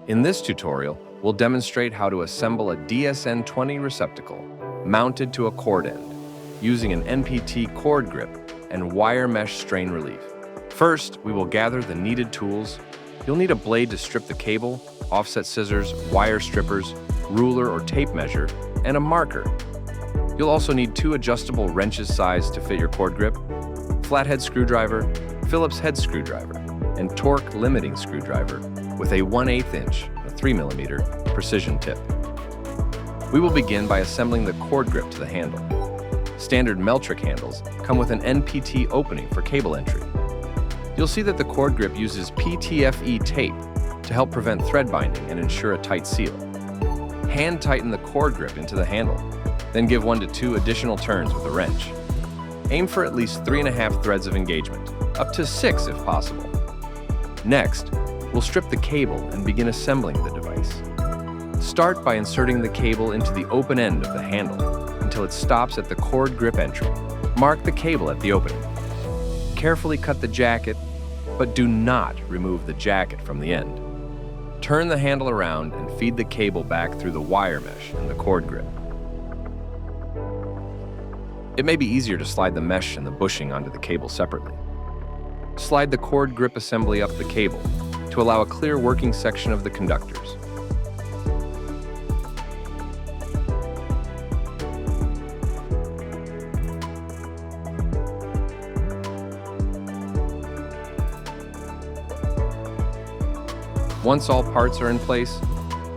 In this tutorial, we'll demonstrate how to assemble a DSN20 receptacle mounted to a cord end using an NPT cord grip and wire mesh strain relief. First, we will gather the needed tools. You'll need a blade to strip the cable, offset scissors, wire strippers, ruler or tape measure, and a marker. You'll also need 2 adjustable wrenches sized to fit your cord grip, flathead screwdriver, Phillips head screwdriver, and torque limiting screwdriver with a 1/8 inch, 3mm precision tip. We will begin by assembling the cord grip to the handle. Standard MELTRIC handles come with an NPT opening for cable entry. You'll see that the cord grip uses PTFE tape to help prevent thread binding and ensure a tight seal. Hand tighten the cord grip into the handle, then give 1 to 2 additional turns with a wrench. Aim for at least 3.5 threads of engagement, up to 6 if possible. Next, we'll strip the cable and begin assembling the device. Start by inserting the cable into the open end of the handle until it stops at the cord grip entry. Mark the cable at the opening. Carefully cut the jacket, but do not remove the jacket from the end. Turn the handle around and feed the cable back through the wire mesh and the cord grip. It may be easier to slide the mesh and the bushing onto the cable separately. Slide the cord grip assembly up the cable to allow a clear working section of the conductors. Once all parts are in place,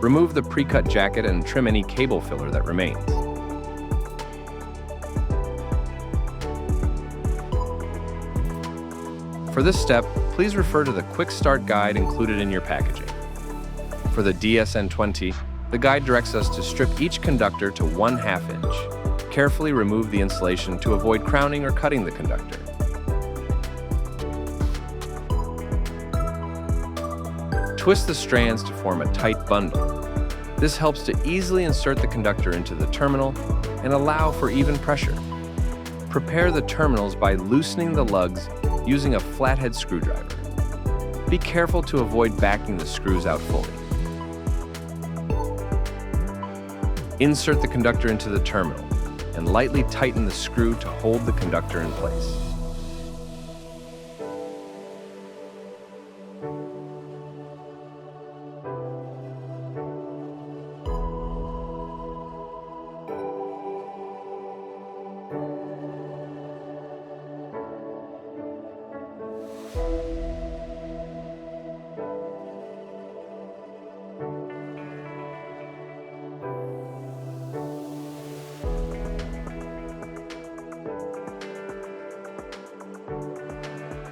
remove the pre-cut jacket and trim any cable filler that remains. For this step, please refer to the quick start guide included in your packaging. For the DSN20, the guide directs us to strip each conductor to 1/2 inch. Carefully remove the insulation to avoid crowning or cutting the conductor. Twist the strands to form a tight bundle. This helps to easily insert the conductor into the terminal and allow for even pressure. Prepare the terminals by loosening the lugs using a flathead screwdriver. Be careful to avoid backing the screws out fully. Insert the conductor into the terminal and lightly tighten the screw to hold the conductor in place.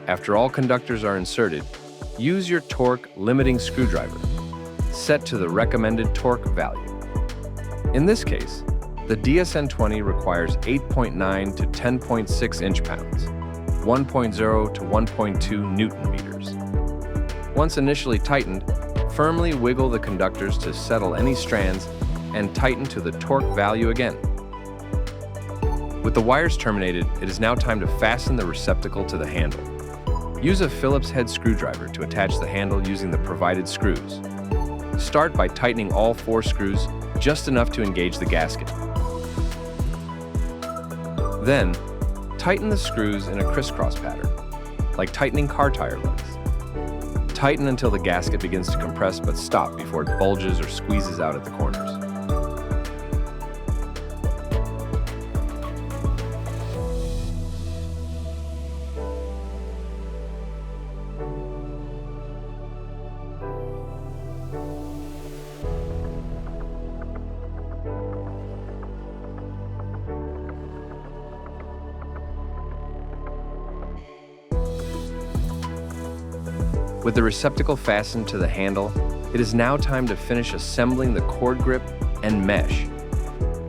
After all conductors are inserted, use your torque limiting screwdriver, set to the recommended torque value. In this case, the DSN20 requires 8.9 to 10.6 inch-pounds, 1.0 to 1.2 Newton-meters. Once initially tightened, firmly wiggle the conductors to settle any strands and tighten to the torque value again. With the wires terminated, it is now time to fasten the receptacle to the handle. Use a Phillips head screwdriver to attach the handle using the provided screws. Start by tightening all 4 screws just enough to engage the gasket. Then, tighten the screws in a crisscross pattern, like tightening car tire lugs. Tighten until the gasket begins to compress, but stop before it bulges or squeezes out at the corners. With the receptacle fastened to the handle, it is now time to finish assembling the cord grip and mesh.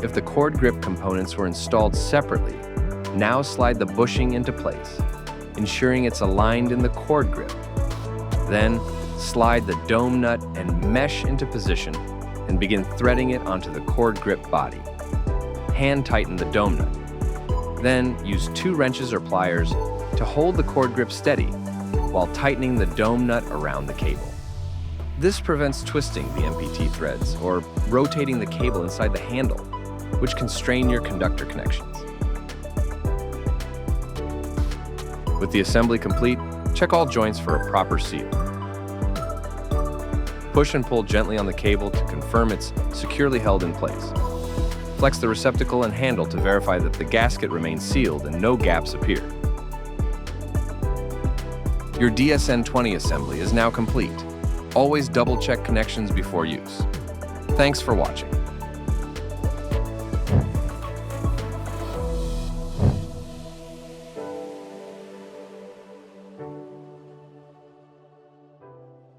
If the cord grip components were installed separately, now slide the bushing into place, ensuring it's aligned in the cord grip. Then, slide the dome nut and mesh into position and begin threading it onto the cord grip body. Hand tighten the dome nut. Then, use 2 wrenches or pliers to hold the cord grip steady while tightening the dome nut around the cable. This prevents twisting the MPT threads or rotating the cable inside the handle, which can strain your conductor connections. With the assembly complete, check all joints for a proper seal. Push and pull gently on the cable to confirm it's securely held in place. Flex the receptacle and handle to verify that the gasket remains sealed and no gaps appear. Your DSN20 assembly is now complete. Always double-check connections before use. Thanks for watching.